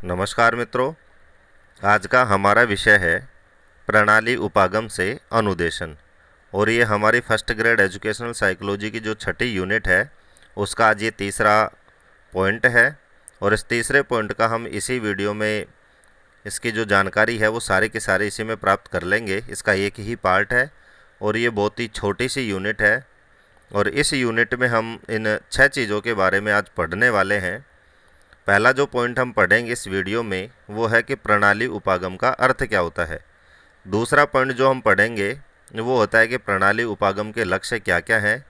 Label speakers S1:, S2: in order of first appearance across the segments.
S1: नमस्कार मित्रों। आज का हमारा विषय है प्रणाली उपागम से अनुदेशन। और ये हमारी फर्स्ट ग्रेड एजुकेशनल साइकोलॉजी की जो छठी यूनिट है उसका आज ये तीसरा पॉइंट है। और इस तीसरे पॉइंट का हम इसी वीडियो में इसकी जो जानकारी है वो सारी की सारी इसी में प्राप्त कर लेंगे। इसका एक ही पार्ट है और ये बहुत ही छोटी सी यूनिट है। और इस यूनिट में हम इन 6 चीज़ों के बारे में आज पढ़ने वाले हैं। पहला जो पॉइंट हम पढ़ेंगे इस वीडियो में वो है कि प्रणाली उपागम का अर्थ क्या होता है। दूसरा पॉइंट जो हम पढ़ेंगे वो होता है कि प्रणाली उपागम के लक्ष्य क्या क्या हैं,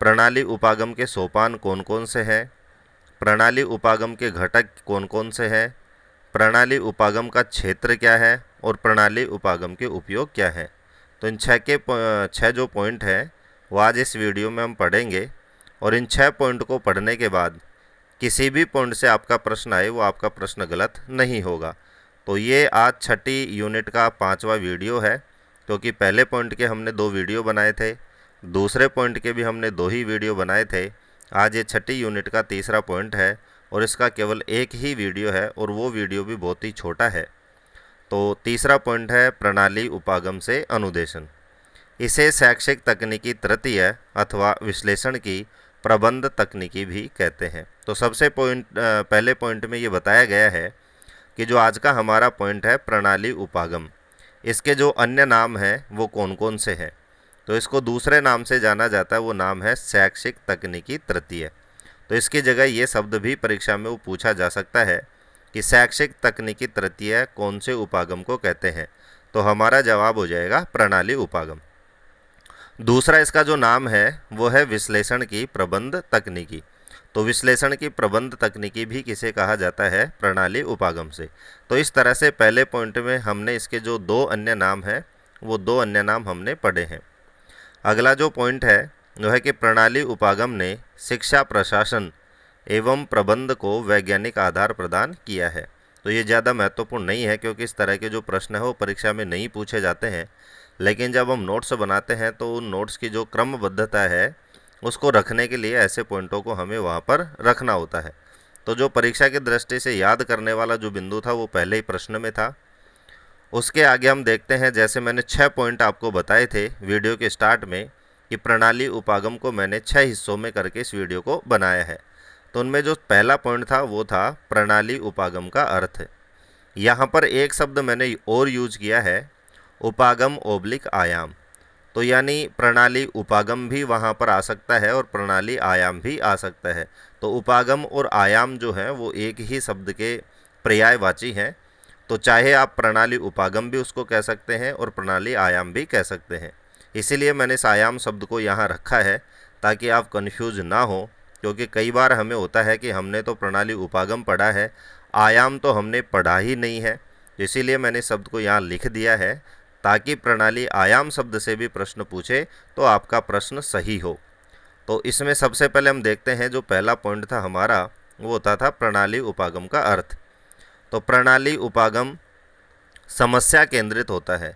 S1: प्रणाली उपागम के सोपान कौन कौन से हैं, प्रणाली उपागम के घटक कौन कौन से हैं, प्रणाली उपागम का क्षेत्र क्या है और प्रणाली उपागम के उपयोग क्या हैं। तो इन छः जो पॉइंट हैं वो आज इस वीडियो में हम पढ़ेंगे। और इन 6 पॉइंट को पढ़ने के बाद किसी भी पॉइंट से आपका प्रश्न आए वो आपका प्रश्न गलत नहीं होगा। तो ये आज छठी यूनिट का 5वां वीडियो है, क्योंकि पहले पॉइंट के हमने 2 वीडियो बनाए थे, दूसरे पॉइंट के भी हमने 2 ही वीडियो बनाए थे। आज ये छठी यूनिट का तीसरा पॉइंट है और इसका केवल एक ही वीडियो है और वो वीडियो भी बहुत ही छोटा है। तो तीसरा पॉइंट है प्रणाली उपागम से अनुदेशन। इसे शैक्षिक तकनीकी तृतीय अथवा विश्लेषण की प्रबंध तकनीकी भी कहते हैं। तो सबसे पहले पॉइंट में ये बताया गया है कि जो आज का हमारा पॉइंट है प्रणाली उपागम, इसके जो अन्य नाम हैं वो कौन कौन से हैं। तो इसको दूसरे नाम से जाना जाता है, वो नाम है शैक्षिक तकनीकी तृतीय। तो इसकी जगह ये शब्द भी परीक्षा में वो पूछा जा सकता है कि शैक्षिक तकनीकी तृतीय कौन से उपागम को कहते हैं। तो हमारा जवाब हो जाएगा प्रणाली उपागम। दूसरा इसका जो नाम है वो है विश्लेषण की प्रबंध तकनीकी। तो विश्लेषण की प्रबंध तकनीकी भी किसे कहा जाता है, प्रणाली उपागम से। तो इस तरह से पहले पॉइंट में हमने इसके जो 2 अन्य नाम हैं वो 2 अन्य नाम हमने पढ़े हैं। अगला जो पॉइंट है वो है कि प्रणाली उपागम ने शिक्षा प्रशासन एवं प्रबंध को वैज्ञानिक आधार प्रदान किया है। तो ये ज़्यादा महत्वपूर्ण नहीं है, क्योंकि इस तरह के जो प्रश्न है वो परीक्षा में नहीं पूछे जाते हैं। लेकिन जब हम नोट्स बनाते हैं तो उन नोट्स की जो क्रमबद्धता है उसको रखने के लिए ऐसे पॉइंटों को हमें वहाँ पर रखना होता है। तो जो परीक्षा की दृष्टि से याद करने वाला जो बिंदु था वो पहले ही प्रश्न में था। उसके आगे हम देखते हैं, जैसे मैंने 6 पॉइंट आपको बताए थे वीडियो के स्टार्ट में कि प्रणाली उपागम को मैंने 6 हिस्सों में करके इस वीडियो को बनाया है। तो उनमें जो पहला पॉइंट था वो था प्रणाली उपागम का अर्थ। यहाँ पर एक शब्द मैंने और यूज किया है, उपागम ओब्लिक आयाम। तो यानी प्रणाली उपागम भी वहाँ पर आ सकता है और प्रणाली आयाम भी आ सकता है। तो उपागम और आयाम जो हैं वो एक ही शब्द के पर्यायवाची हैं। तो चाहे आप प्रणाली उपागम भी उसको कह सकते हैं और प्रणाली आयाम भी कह सकते हैं। इसीलिए मैंने इस आयाम शब्द को यहाँ रखा है ताकि आप कंफ्यूज ना हो, क्योंकि कई बार हमें होता है कि हमने तो प्रणाली उपागम पढ़ा है, आयाम तो हमने पढ़ा ही नहीं है। इसीलिए मैंने शब्द को यहाँ लिख दिया है ताकि प्रणाली आयाम शब्द से भी प्रश्न पूछे तो आपका प्रश्न सही हो। तो इसमें सबसे पहले हम देखते हैं, जो पहला पॉइंट था हमारा वो होता था प्रणाली उपागम का अर्थ। तो प्रणाली उपागम समस्या केंद्रित होता है।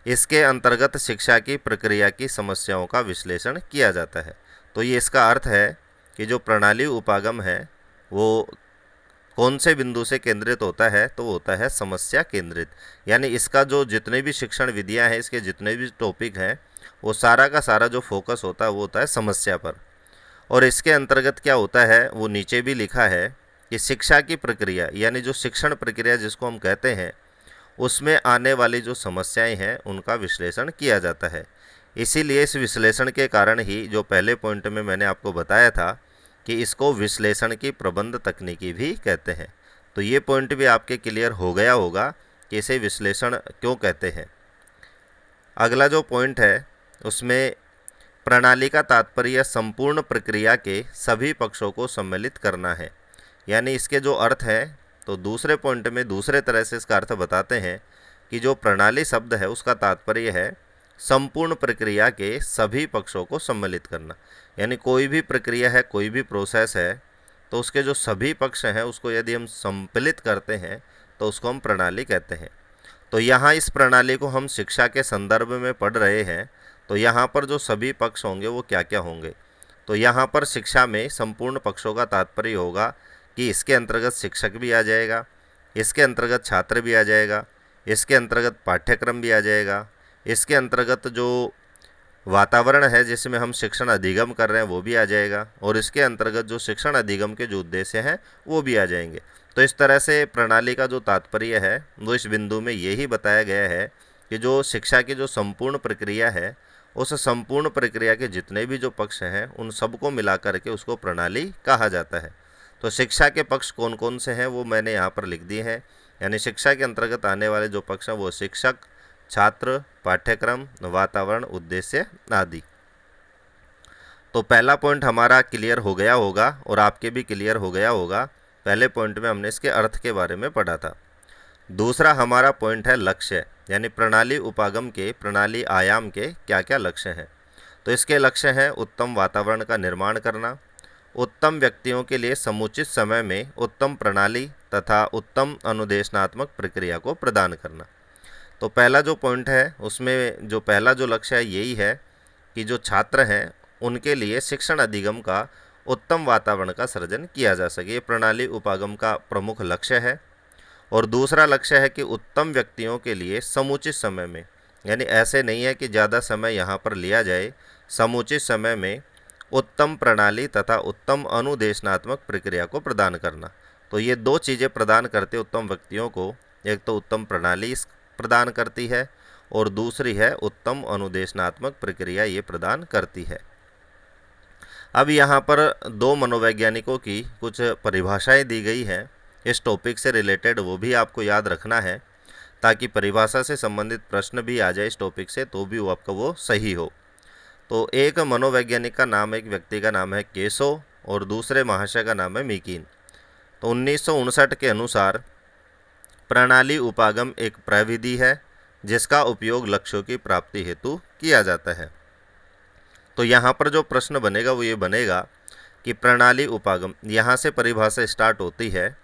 S1: इसके अंतर्गत शिक्षा की प्रक्रिया की समस्याओं का विश्लेषण किया जाता है। तो ये इसका अर्थ है कि जो प्रणाली उपागम है वो कौन से बिंदु से केंद्रित होता है, तो वो होता है समस्या केंद्रित। यानी इसका जो जितने भी शिक्षण विधियां हैं, इसके जितने भी टॉपिक हैं, वो सारा का सारा जो फोकस होता है वो होता है समस्या पर। और इसके अंतर्गत क्या होता है वो नीचे भी लिखा है कि शिक्षा की प्रक्रिया यानी जो शिक्षण प्रक्रिया जिसको हम कहते हैं उसमें आने वाली जो समस्याएं हैं उनका विश्लेषण किया जाता है। इसीलिए इस विश्लेषण के कारण ही जो पहले पॉइंट में मैंने आपको बताया था कि इसको विश्लेषण की प्रबंध तकनीकी भी कहते हैं। तो ये पॉइंट भी आपके क्लियर हो गया होगा कि इसे विश्लेषण क्यों कहते हैं। अगला जो पॉइंट है उसमें प्रणाली का तात्पर्य संपूर्ण प्रक्रिया के सभी पक्षों को सम्मिलित करना है। यानी इसके जो अर्थ हैं, तो दूसरे पॉइंट में दूसरे तरह से इसका अर्थ बताते हैं कि जो प्रणाली शब्द है उसका तात्पर्य है संपूर्ण प्रक्रिया के सभी पक्षों को सम्मिलित करना। यानी कोई भी प्रक्रिया है, कोई भी प्रोसेस है, तो उसके जो सभी पक्ष हैं उसको यदि हम सम्मिलित करते हैं तो उसको हम प्रणाली कहते हैं। तो यहाँ इस प्रणाली को हम शिक्षा के संदर्भ में पढ़ रहे हैं, तो यहाँ पर जो सभी पक्ष होंगे वो क्या क्या होंगे। तो यहाँ पर शिक्षा में संपूर्ण पक्षों का तात्पर्य होगा कि इसके अंतर्गत शिक्षक भी आ जाएगा, इसके अंतर्गत छात्र भी आ जाएगा, इसके अंतर्गत पाठ्यक्रम भी आ जाएगा, इसके अंतर्गत जो वातावरण है जिसमें हम शिक्षण अधिगम कर रहे हैं वो भी आ जाएगा, और इसके अंतर्गत जो शिक्षण अधिगम के जो उद्देश्य हैं वो भी आ जाएंगे। तो इस तरह से प्रणाली का जो तात्पर्य है वो इस बिंदु में यही बताया गया है कि जो शिक्षा की जो संपूर्ण प्रक्रिया है, उस संपूर्ण प्रक्रिया के जितने भी जो पक्ष हैं उन सबको मिला करके उसको प्रणाली कहा जाता है। तो शिक्षा के पक्ष कौन कौन से हैं वो मैंने यहाँ पर लिख दिए हैं। यानी शिक्षा के अंतर्गत आने वाले जो पक्ष हैं वो शिक्षक, छात्र, पाठ्यक्रम, वातावरण, उद्देश्य आदि। तो पहला पॉइंट हमारा क्लियर हो गया होगा और आपके भी क्लियर हो गया होगा। पहले पॉइंट में हमने इसके अर्थ के बारे में पढ़ा था। दूसरा हमारा पॉइंट है लक्ष्य, यानी प्रणाली उपागम के, प्रणाली आयाम के क्या क्या लक्ष्य हैं। तो इसके लक्ष्य हैं उत्तम वातावरण का निर्माण करना, उत्तम व्यक्तियों के लिए समुचित समय में उत्तम प्रणाली तथा उत्तम अनुदेशनात्मक प्रक्रिया को प्रदान करना। तो पहला जो पॉइंट है उसमें जो पहला जो लक्ष्य है यही है कि जो छात्र हैं उनके लिए शिक्षण अधिगम का उत्तम वातावरण का सृजन किया जा सके, ये प्रणाली उपागम का प्रमुख लक्ष्य है। और दूसरा लक्ष्य है कि उत्तम व्यक्तियों के लिए समुचित समय में, यानी ऐसे नहीं है कि ज़्यादा समय यहाँ पर लिया जाए, समुचित समय में उत्तम प्रणाली तथा उत्तम अनुदेशनात्मक प्रक्रिया को प्रदान करना। तो ये दो चीज़ें प्रदान करते उत्तम व्यक्तियों को, एक तो उत्तम प्रणाली प्रदान करती है और दूसरी है उत्तम अनुदेशनात्मक प्रक्रिया ये प्रदान करती है। अब यहाँ पर दो मनोवैज्ञानिकों की कुछ परिभाषाएं दी गई हैं इस टॉपिक से रिलेटेड, वो भी आपको याद रखना है ताकि परिभाषा से संबंधित प्रश्न भी आ जाए इस टॉपिक से तो भी वो आपका वो सही हो। तो एक मनोवैज्ञानिक का नाम, एक व्यक्ति का नाम है केसो और दूसरे महाशय का नाम है मीकिन। तो 1959 के अनुसार प्रणाली उपागम एक प्रविधि है जिसका उपयोग लक्ष्यों की प्राप्ति हेतु किया जाता है। तो यहाँ पर जो प्रश्न बनेगा वो ये बनेगा कि प्रणाली उपागम, यहाँ से परिभाषा स्टार्ट होती है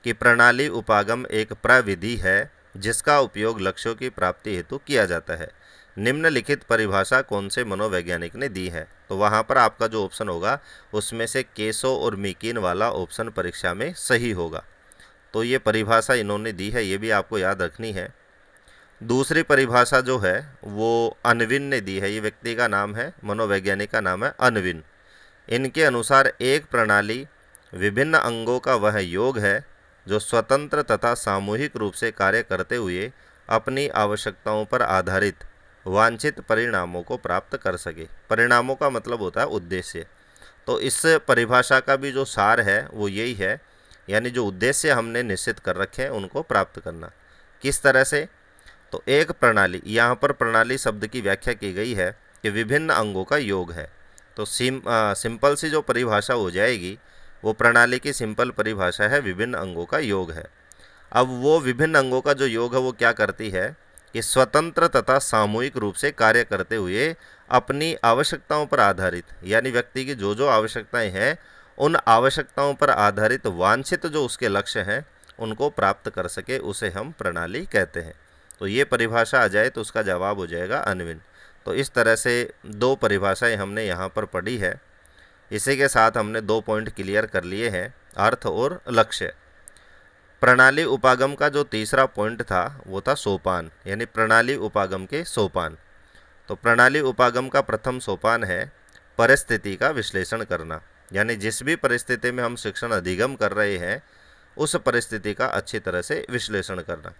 S1: कि प्रणाली उपागम एक प्रविधि है जिसका उपयोग लक्ष्यों की प्राप्ति हेतु किया जाता है। निम्नलिखित परिभाषा कौन से मनोवैज्ञानिक ने दी है। तो वहाँ पर आपका जो ऑप्शन होगा उसमें से केसो और मीकिन वाला ऑप्शन परीक्षा में सही होगा। तो ये परिभाषा इन्होंने दी है, ये भी आपको याद रखनी है। दूसरी परिभाषा जो है वो अनविन ने दी है, ये व्यक्ति का नाम है, मनोवैज्ञानिक का नाम है अनविन। इनके अनुसार एक प्रणाली विभिन्न अंगों का वह योग है जो स्वतंत्र तथा सामूहिक रूप से कार्य करते हुए अपनी आवश्यकताओं पर आधारित वांछित परिणामों को प्राप्त कर सके। परिणामों का मतलब होता है उद्देश्य। तो इस परिभाषा का भी जो सार है वो यही है, यानी जो उद्देश्य हमने निश्चित कर रखे हैं उनको प्राप्त करना। किस तरह से? तो एक प्रणाली, यहाँ पर प्रणाली शब्द की व्याख्या की गई है कि विभिन्न अंगों का योग है। तो सिंपल सी जो परिभाषा हो जाएगी वो प्रणाली की सिंपल परिभाषा है विभिन्न अंगों का योग है। अब वो विभिन्न अंगों का जो योग है वो क्या करती है कि स्वतंत्र तथा सामूहिक रूप से कार्य करते हुए अपनी आवश्यकताओं पर आधारित, यानी व्यक्ति की जो जो आवश्यकताएं हैं उन आवश्यकताओं पर आधारित वांछित जो उसके लक्ष्य हैं उनको प्राप्त कर सके, उसे हम प्रणाली कहते हैं। तो ये परिभाषा आ जाए तो उसका जवाब हो जाएगा अनविन। तो इस तरह से दो परिभाषाएं हमने यहाँ पर पढ़ी है। इसी के साथ हमने 2 पॉइंट क्लियर कर लिए हैं, अर्थ और लक्ष्य। प्रणाली उपागम का जो तीसरा पॉइंट था वो था सोपान, यानी प्रणाली उपागम के सोपान। तो प्रणाली उपागम का प्रथम सोपान है परिस्थिति का विश्लेषण करना, यानी जिस भी परिस्थिति में हम शिक्षण अधिगम कर रहे हैं उस परिस्थिति का अच्छी तरह से विश्लेषण करना।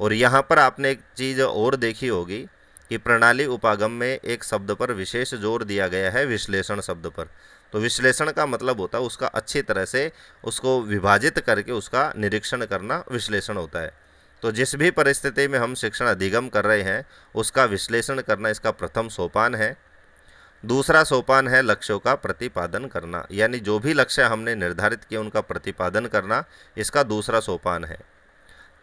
S1: और यहाँ पर आपने एक चीज़ और देखी होगी कि प्रणाली उपागम में एक शब्द पर विशेष जोर दिया गया है, विश्लेषण शब्द पर। तो विश्लेषण का मतलब होता है उसका अच्छी तरह से उसको विभाजित करके उसका निरीक्षण करना, विश्लेषण होता है। तो जिस भी परिस्थिति में हम शिक्षण अधिगम कर रहे हैं उसका विश्लेषण करना इसका प्रथम सोपान है। दूसरा सोपान है लक्ष्यों का प्रतिपादन करना, यानी जो भी लक्ष्य हमने निर्धारित किए उनका प्रतिपादन करना इसका दूसरा सोपान है।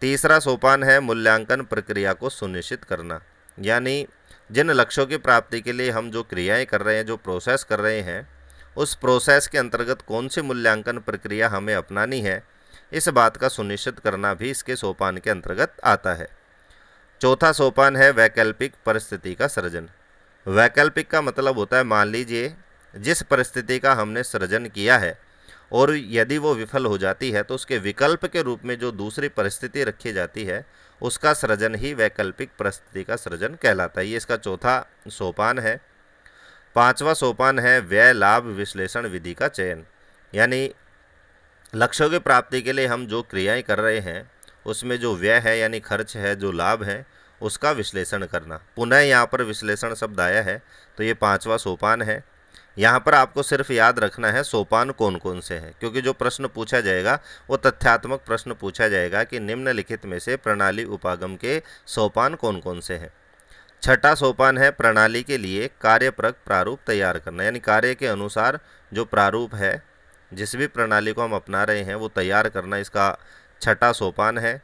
S1: तीसरा सोपान है मूल्यांकन प्रक्रिया को सुनिश्चित करना, यानी जिन लक्ष्यों की प्राप्ति के लिए हम जो क्रियाएं कर रहे हैं, जो प्रोसेस कर रहे हैं, उस प्रोसेस के अंतर्गत कौन सी मूल्यांकन प्रक्रिया हमें अपनानी है, इस बात का सुनिश्चित करना भी इसके सोपान के अंतर्गत आता है। चौथा सोपान है वैकल्पिक परिस्थिति का सृजन। वैकल्पिक का मतलब होता है मान लीजिए जिस परिस्थिति का हमने सृजन किया है और यदि वो विफल हो जाती है तो उसके विकल्प के रूप में जो दूसरी परिस्थिति रखी जाती है उसका सृजन ही वैकल्पिक परिस्थिति का सृजन कहलाता है। ये इसका चौथा सोपान है। पांचवा सोपान है व्यय लाभ विश्लेषण विधि का चयन, यानी लक्ष्यों की प्राप्ति के लिए हम जो क्रियाएं कर रहे हैं उसमें जो व्यय है यानी खर्च है, जो लाभ है उसका विश्लेषण करना। पुनः यहाँ पर विश्लेषण शब्द आया है तो ये पांचवा सोपान है। यहाँ पर आपको सिर्फ याद रखना है सोपान कौन कौन से हैं, क्योंकि जो प्रश्न पूछा जाएगा वो तथ्यात्मक प्रश्न पूछा जाएगा कि निम्नलिखित में से प्रणाली उपागम के सोपान कौन कौन से हैं। छठा सोपान है प्रणाली के लिए कार्यप्रक प्रारूप तैयार करना, यानी कार्य के अनुसार जो प्रारूप है जिस भी प्रणाली को हम अपना रहे हैं वो तैयार करना, इसका छठा सोपान है।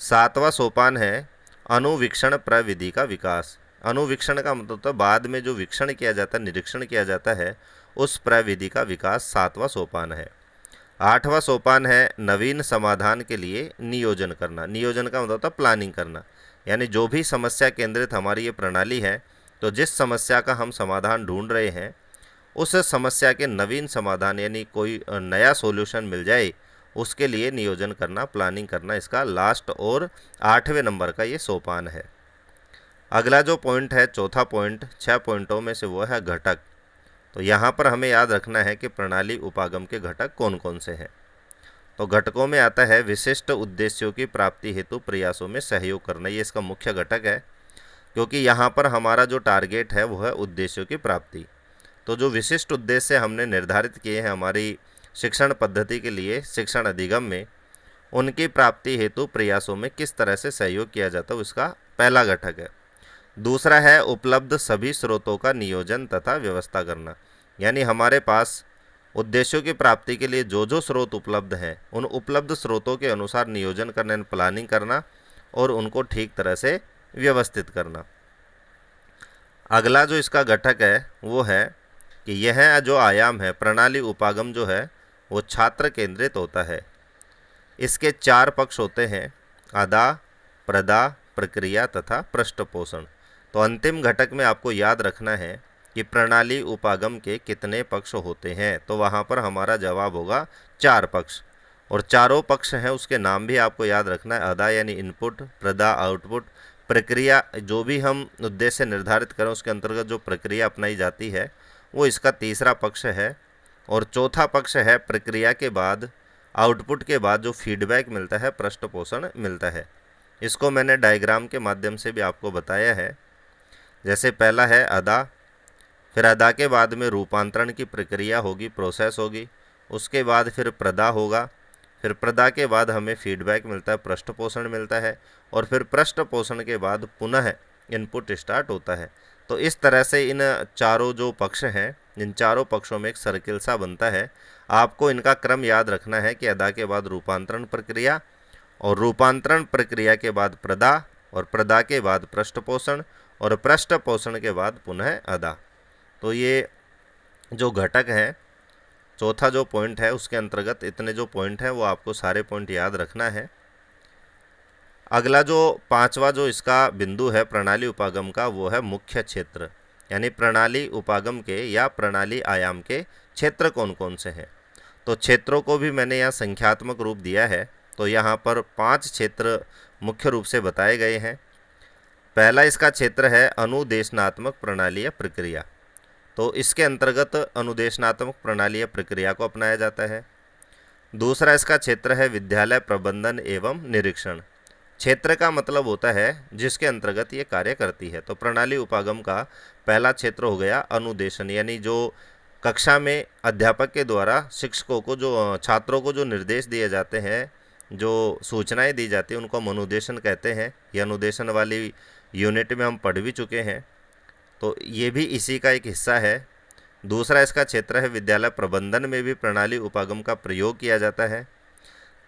S1: सातवां सोपान है अनुवीक्षण प्रविधि का विकास। अनुवीक्षण का मतलब तो बाद में जो वीक्षण किया जाता है, निरीक्षण किया जाता है, उस प्रविधि का विकास सातवां सोपान है। आठवां सोपान है नवीन समाधान के लिए नियोजन करना। नियोजन का मतलब होता है प्लानिंग करना, यानी जो भी समस्या केंद्रित हमारी ये प्रणाली है तो जिस समस्या का हम समाधान ढूंढ रहे हैं उस समस्या के नवीन समाधान यानी कोई नया सॉल्यूशन मिल जाए उसके लिए नियोजन करना, प्लानिंग करना, इसका लास्ट और 8वें नंबर का ये सोपान है। अगला जो पॉइंट है, चौथा पॉइंट 6 पॉइंटों में से वो है घटक। तो यहाँ पर हमें याद रखना है कि प्रणाली उपागम के घटक कौन कौन से हैं। तो घटकों में आता है विशिष्ट उद्देश्यों की प्राप्ति हेतु प्रयासों में सहयोग करना, ये इसका मुख्य घटक है, क्योंकि यहाँ पर हमारा जो टारगेट है वो है उद्देश्यों की प्राप्ति। तो जो विशिष्ट उद्देश्य हमने निर्धारित किए हैं हमारी शिक्षण पद्धति के लिए शिक्षण अधिगम में, उनकी प्राप्ति हेतु प्रयासों में किस तरह से सहयोग किया जाता है, उसका पहला घटक है। दूसरा है उपलब्ध सभी स्रोतों का नियोजन तथा व्यवस्था करना, यानी हमारे पास उद्देश्यों की प्राप्ति के लिए जो जो स्रोत उपलब्ध हैं उन उपलब्ध स्रोतों के अनुसार नियोजन करना, प्लानिंग करना और उनको ठीक तरह से व्यवस्थित करना। अगला जो इसका घटक है वो है कि यह जो आयाम है प्रणाली उपागम जो है वो छात्र केंद्रित होता है। इसके 4 पक्ष होते हैं, अदा, प्रदा, प्रक्रिया तथा पृष्ठपोषण। तो अंतिम घटक में आपको याद रखना है कि प्रणाली उपागम के कितने पक्ष होते हैं, तो वहाँ पर हमारा जवाब होगा 4 पक्ष। और चारों पक्ष हैं उसके नाम भी आपको याद रखना है, अदा यानी इनपुट, प्रदा आउटपुट, प्रक्रिया जो भी हम उद्देश्य निर्धारित करें उसके अंतर्गत जो प्रक्रिया अपनाई जाती है वो इसका तीसरा पक्ष है। और चौथा पक्ष है प्रक्रिया के बाद, आउटपुट के बाद जो फीडबैक मिलता है, पृष्ठपोषण मिलता है। इसको मैंने डायग्राम के माध्यम से भी आपको बताया है। जैसे पहला है अदा, फिर अदा के बाद में रूपांतरण की प्रक्रिया होगी, प्रोसेस होगी, उसके बाद फिर प्रदा होगा, फिर प्रदा के बाद हमें फीडबैक मिलता है, पृष्ठपोषण मिलता है, और फिर पृष्ठपोषण के बाद पुनः इनपुट स्टार्ट होता है। तो इस तरह से इन चारों जो पक्ष हैं, इन चारों पक्षों में एक सर्किल सा बनता है। आपको इनका क्रम याद रखना है कि अदा के बाद रूपांतरण प्रक्रिया, और रूपांतरण प्रक्रिया के बाद प्रदा, और प्रदा के बाद पृष्ठपोषण, और पृष्ठपोषण के बाद पुनः अदा। तो ये जो घटक है, चौथा जो पॉइंट है उसके अंतर्गत इतने जो पॉइंट हैं वो आपको सारे पॉइंट याद रखना है। अगला जो 5वां जो इसका बिंदु है प्रणाली उपागम का वो है मुख्य क्षेत्र, यानी प्रणाली उपागम के या प्रणाली आयाम के क्षेत्र कौन कौन से हैं। तो क्षेत्रों को भी मैंने यहाँ संख्यात्मक रूप दिया है। तो यहाँ पर 5 क्षेत्र मुख्य रूप से बताए गए हैं। पहला इसका क्षेत्र है अनुदेशनात्मक प्रणाली या प्रक्रिया। तो इसके अंतर्गत अनुदेशनात्मक प्रणाली या प्रक्रिया को अपनाया जाता है। दूसरा इसका क्षेत्र है विद्यालय प्रबंधन एवं निरीक्षण। क्षेत्र का मतलब होता है जिसके अंतर्गत ये कार्य करती है। तो प्रणाली उपागम का पहला क्षेत्र हो गया अनुदेशन, यानी जो कक्षा में अध्यापक के द्वारा शिक्षकों को जो छात्रों को जो निर्देश दिए जाते हैं, जो सूचनाएं दी जाती हैं, उनको हम अनुदेशन कहते हैं। ये अनुदेशन वाली यूनिट में हम पढ़ भी चुके हैं, तो ये भी इसी का एक हिस्सा है। दूसरा इसका क्षेत्र है विद्यालय प्रबंधन में भी प्रणाली उपागम का प्रयोग किया जाता है।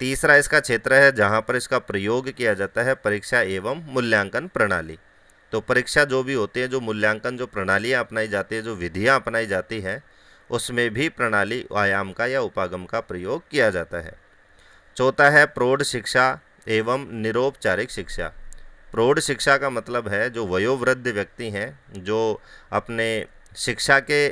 S1: तीसरा इसका क्षेत्र है जहाँ पर इसका प्रयोग किया जाता है परीक्षा एवं मूल्यांकन प्रणाली। तो परीक्षा जो भी होती है, जो मूल्यांकन जो प्रणालियाँ अपनाई जाती है, जो विधियाँ अपनाई जाती हैं, उसमें भी प्रणाली आयाम का या उपागम का प्रयोग किया जाता है। चौथा है प्रौढ़ शिक्षा एवं निरौपचारिक शिक्षा। प्रौढ़ शिक्षा का मतलब है जो वयोवृद्ध व्यक्ति हैं, जो अपने शिक्षा के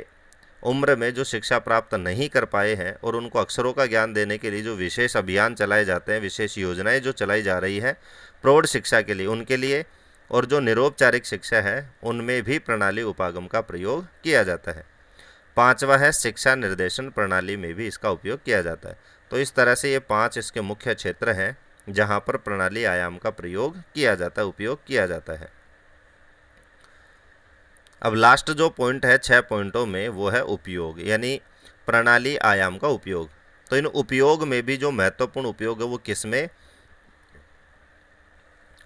S1: उम्र में जो शिक्षा प्राप्त नहीं कर पाए हैं और उनको अक्षरों का ज्ञान देने के लिए जो विशेष अभियान चलाए जाते हैं, विशेष योजनाएं जो चलाई जा रही है प्रौढ़ शिक्षा के लिए, उनके लिए, और जो निरौपचारिक शिक्षा है उनमें भी प्रणाली उपागम का प्रयोग किया जाता है। पांचवा है शिक्षा निर्देशन प्रणाली में भी इसका उपयोग किया जाता है। तो इस तरह से ये 5 इसके मुख्य क्षेत्र हैं जहाँ पर प्रणाली आयाम का प्रयोग किया जाता है, उपयोग किया जाता है। अब लास्ट जो पॉइंट है 6 पॉइंटों में, वो है उपयोग, यानी प्रणाली आयाम का उपयोग। तो इन उपयोग में भी जो महत्वपूर्ण उपयोग है वो किसमें?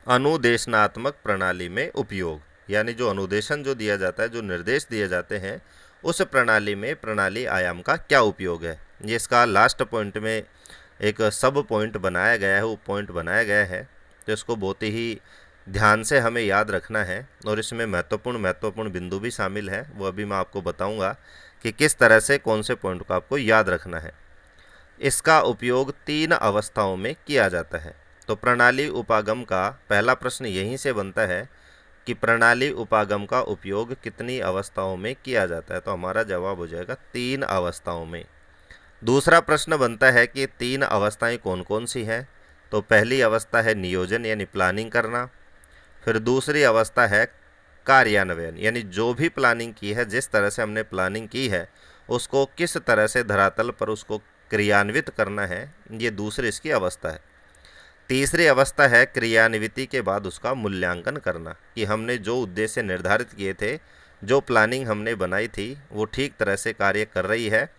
S1: अनुदेशनात्मक प्रणाली में उपयोग, यानी जो अनुदेशन जो दिया जाता है, जो निर्देश दिए जाते हैं, उस प्रणाली में प्रणाली आयाम का क्या उपयोग है, ये इसका लास्ट पॉइंट में एक सब पॉइंट बनाया गया है, वो पॉइंट बनाया गया है। तो इसको बहुत ही ध्यान से हमें याद रखना है, और इसमें महत्वपूर्ण बिंदु भी शामिल है, वो अभी मैं आपको बताऊंगा कि किस तरह से कौन से पॉइंट को आपको याद रखना है। इसका उपयोग 3 अवस्थाओं में किया जाता है। तो प्रणाली उपागम का पहला प्रश्न यहीं से बनता है कि प्रणाली उपागम का उपयोग कितनी अवस्थाओं में किया जाता है? तो हमारा जवाब हो जाएगा 3 अवस्थाओं में। दूसरा प्रश्न बनता है कि 3 अवस्थाएं कौन कौन सी हैं? तो पहली अवस्था है नियोजन यानी प्लानिंग करना, फिर दूसरी अवस्था है कार्यान्वयन, यानी जो भी प्लानिंग की है, जिस तरह से हमने प्लानिंग की है उसको किस तरह से धरातल पर उसको क्रियान्वित करना है, ये दूसरी इसकी अवस्था है। तीसरी अवस्था है क्रियान्विति के बाद उसका मूल्यांकन करना, कि हमने जो उद्देश्य निर्धारित किए थे, जो प्लानिंग हमने बनाई थी, वो ठीक तरह से कार्य कर रही है,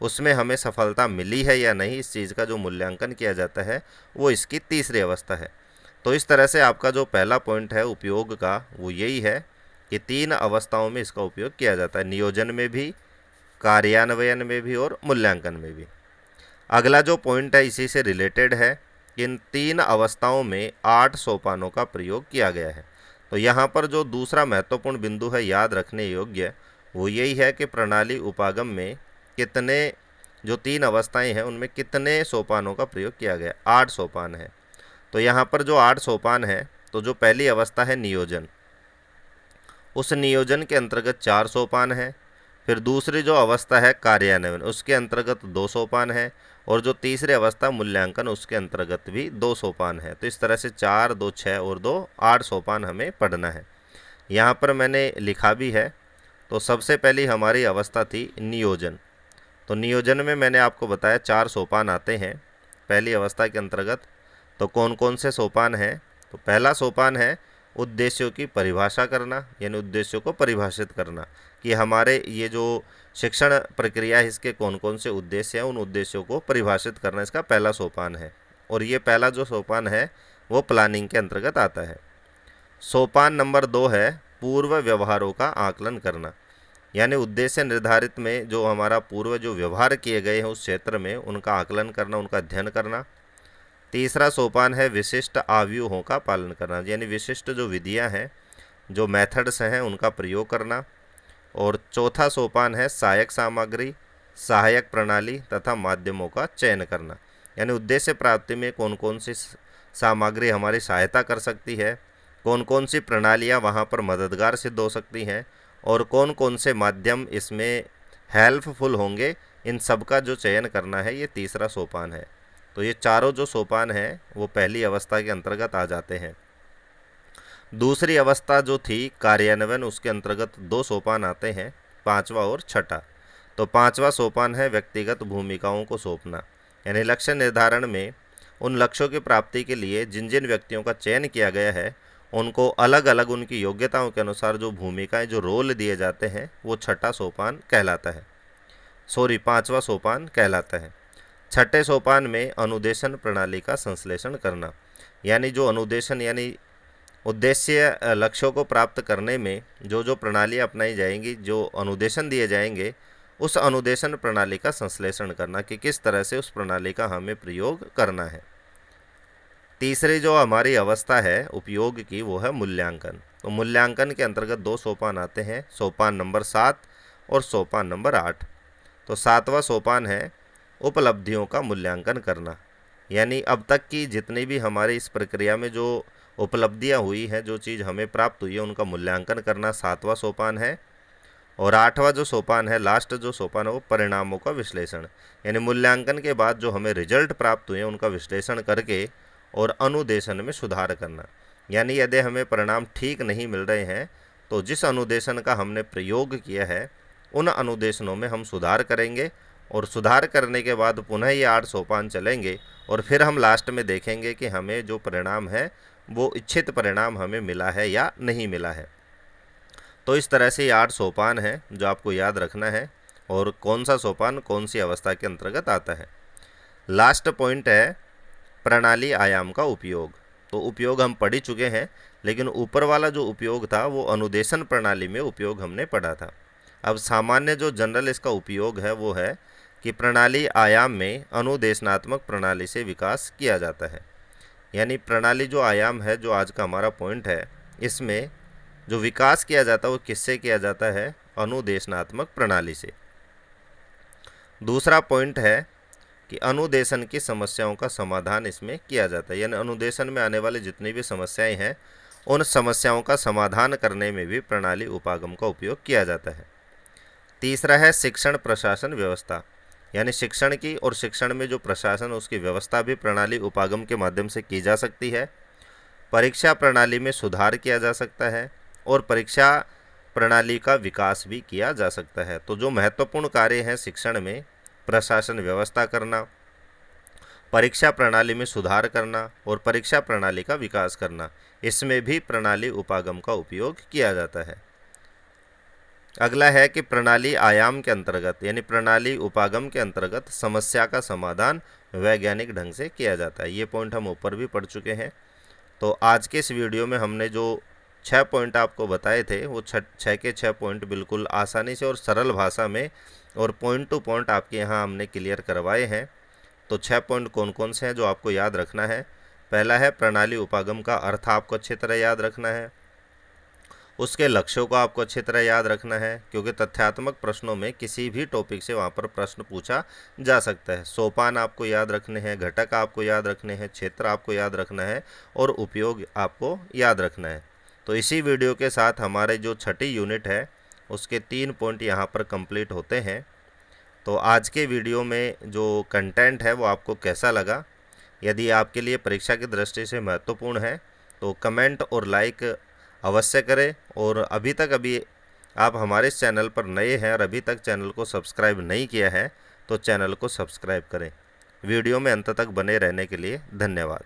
S1: उसमें हमें सफलता मिली है या नहीं, इस चीज़ का जो मूल्यांकन किया जाता है वो इसकी तीसरी अवस्था है। तो इस तरह से आपका जो पहला पॉइंट है उपयोग का, वो यही है कि 3 अवस्थाओं में इसका उपयोग किया जाता है, नियोजन में भी, कार्यान्वयन में भी और मूल्यांकन में भी। अगला जो पॉइंट है इसी से रिलेटेड है, इन 3 अवस्थाओं में 8 सोपानों का प्रयोग किया गया है। तो यहाँ पर जो दूसरा महत्वपूर्ण बिंदु है याद रखने योग्य, वो यही है कि प्रणाली उपागम में कितने, जो 3 अवस्थाएं हैं उनमें कितने सोपानों का प्रयोग किया गया? 8 सोपान है। तो यहाँ पर जो 8 सोपान है, तो जो पहली अवस्था है नियोजन, उस नियोजन के अंतर्गत 4 सोपान है। फिर दूसरी जो अवस्था है कार्यान्वयन, उसके अंतर्गत 2 सोपान है, और जो तीसरी अवस्था मूल्यांकन, उसके अंतर्गत भी 2 सोपान है। तो इस तरह से 4, 2, 6 और 2, 8 सोपान हमें पढ़ना है। यहाँ पर मैंने लिखा भी है। तो सबसे पहली हमारी अवस्था थी नियोजन। तो नियोजन में मैंने आपको बताया 4 सोपान आते हैं पहली अवस्था के अंतर्गत। तो कौन कौन से सोपान हैं? तो पहला सोपान है उद्देश्यों की परिभाषा करना, यानी उद्देश्यों को परिभाषित करना, कि हमारे ये जो शिक्षण प्रक्रिया है इसके कौन कौन से उद्देश्य हैं, उन उद्देश्यों को परिभाषित करना इसका पहला सोपान है। और ये पहला जो सोपान है वो प्लानिंग के अंतर्गत आता है। सोपान नंबर 2 है पूर्व व्यवहारों का आकलन करना, यानी उद्देश्य निर्धारित में जो हमारा पूर्व जो व्यवहार किए गए हैं उस क्षेत्र में उनका आकलन करना, उनका अध्ययन करना। तीसरा सोपान है विशिष्ट आव्यूहों का पालन करना, यानी विशिष्ट जो विधियां हैं, जो मेथड्स हैं, उनका प्रयोग करना। और चौथा सोपान है सहायक सामग्री, सहायक प्रणाली तथा माध्यमों का चयन करना, यानी उद्देश्य प्राप्ति में कौन कौन सी सामग्री हमारी सहायता कर सकती है, कौन कौन सी प्रणालियाँ वहाँ पर मददगार सिद्ध हो सकती हैं, और कौन कौन से माध्यम इसमें हेल्पफुल होंगे, इन सब का जो चयन करना है, ये तीसरा सोपान है। तो ये चारों जो सोपान हैं वो पहली अवस्था के अंतर्गत आ जाते हैं। दूसरी अवस्था जो थी कार्यान्वयन, उसके अंतर्गत 2 सोपान आते हैं, 5वां और 6ठा। तो 5वां सोपान है व्यक्तिगत भूमिकाओं को सौंपना, यानी लक्ष्य निर्धारण में उन लक्ष्यों की प्राप्ति के लिए जिन जिन व्यक्तियों का चयन किया गया है उनको अलग अलग उनकी योग्यताओं के अनुसार जो भूमिकाएं, जो रोल दिए जाते हैं, वो 6ठा सोपान कहलाता है, 5वां सोपान कहलाता है। 6ठे सोपान में अनुदेशन प्रणाली का संश्लेषण करना, यानी जो अनुदेशन यानी उद्देश्य लक्ष्यों को प्राप्त करने में जो जो प्रणालियाँ अपनाई जाएंगी, जो अनुदेशन दिए जाएंगे, उस अनुदेशन प्रणाली का संश्लेषण करना कि किस तरह से उस प्रणाली का हमें प्रयोग करना है। तीसरी जो हमारी अवस्था है उपयोग की, वो है मूल्यांकन। तो मूल्यांकन के अंतर्गत 2 सोपान आते हैं, सोपान नंबर 7 और सोपान नंबर 8। तो 7वां सोपान है उपलब्धियों का मूल्यांकन करना, यानी अब तक की जितनी भी हमारी इस प्रक्रिया में जो उपलब्धियां हुई हैं, जो चीज़ हमें प्राप्त हुई है, उनका मूल्यांकन करना 7वां सोपान है। और 8वां जो सोपान है, लास्ट जो सोपान है, वो परिणामों का विश्लेषण, यानी मूल्यांकन के बाद जो हमें रिजल्ट प्राप्त हुए हैं उनका विश्लेषण करके और अनुदेशन में सुधार करना। यानी यदि हमें परिणाम ठीक नहीं मिल रहे हैं तो जिस अनुदेशन का हमने प्रयोग किया है उन अनुदेशनों में हम सुधार करेंगे, और सुधार करने के बाद पुनः ये 8 सोपान चलेंगे और फिर हम लास्ट में देखेंगे कि हमें जो परिणाम है वो इच्छित परिणाम हमें मिला है या नहीं मिला है। तो इस तरह से ये 8 सोपान हैं जो आपको याद रखना है, और कौन सा सोपान कौन सी अवस्था के अंतर्गत आता है। लास्ट पॉइंट है प्रणाली आयाम का उपयोग। तो उपयोग हम पढ़ ही चुके हैं, लेकिन ऊपर वाला जो उपयोग था वो अनुदेशन प्रणाली में उपयोग हमने पढ़ा था। अब सामान्य जो जनरल इसका उपयोग है वो है कि प्रणाली आयाम में अनुदेशनात्मक प्रणाली से विकास किया जाता है। यानी प्रणाली जो आयाम है, जो आज का हमारा पॉइंट है, इसमें जो विकास किया जाता है वो किससे किया जाता है? अनुदेशनात्मक प्रणाली से। दूसरा पॉइंट है कि अनुदेशन की समस्याओं का समाधान इसमें किया जाता है, यानी अनुदेशन में आने वाली जितनी भी समस्याएं हैं उन समस्याओं का समाधान करने में भी प्रणाली उपागम का उपयोग किया जाता है। तीसरा है शिक्षण प्रशासन व्यवस्था, यानी शिक्षण की और शिक्षण में जो प्रशासन उसकी व्यवस्था भी प्रणाली उपागम के माध्यम से की जा सकती है। परीक्षा प्रणाली में सुधार किया जा सकता है और परीक्षा प्रणाली का विकास भी किया जा सकता है। तो जो महत्वपूर्ण कार्य हैं शिक्षण में, प्रशासन व्यवस्था करना, परीक्षा प्रणाली में सुधार करना और परीक्षा प्रणाली का विकास करना, इसमें भी प्रणाली उपागम का उपयोग किया जाता है। अगला है कि प्रणाली आयाम के अंतर्गत यानी प्रणाली उपागम के अंतर्गत समस्या का समाधान वैज्ञानिक ढंग से किया जाता है। ये पॉइंट हम ऊपर भी पढ़ चुके हैं। तो आज के इस वीडियो में हमने जो 6 पॉइंट आपको बताए थे वो 6 के 6 पॉइंट बिल्कुल आसानी से और सरल भाषा में और पॉइंट टू पॉइंट आपके यहाँ हमने क्लियर करवाए हैं। तो 6 पॉइंट कौन कौन से हैं जो आपको याद रखना है? पहला है प्रणाली उपागम का अर्थ आपको अच्छी तरह याद रखना है। उसके लक्ष्यों को आपको अच्छी तरह याद रखना है, क्योंकि तथ्यात्मक प्रश्नों में किसी भी टॉपिक से वहाँ पर प्रश्न पूछा जा सकता है। सोपान आपको याद रखने हैं, घटक आपको याद रखने हैं, क्षेत्र आपको याद रखना है और उपयोग आपको याद रखना है। तो इसी वीडियो के साथ हमारे जो 6ठी यूनिट है उसके 3 पॉइंट यहाँ पर कंप्लीट होते हैं। तो आज के वीडियो में जो कंटेंट है वो आपको कैसा लगा? यदि आपके लिए परीक्षा की दृष्टि से महत्वपूर्ण है तो कमेंट और लाइक अवश्य करें, और अभी आप हमारे इस चैनल पर नए हैं और अभी तक चैनल को सब्सक्राइब नहीं किया है तो चैनल को सब्सक्राइब करें। वीडियो में अंत तक बने रहने के लिए धन्यवाद।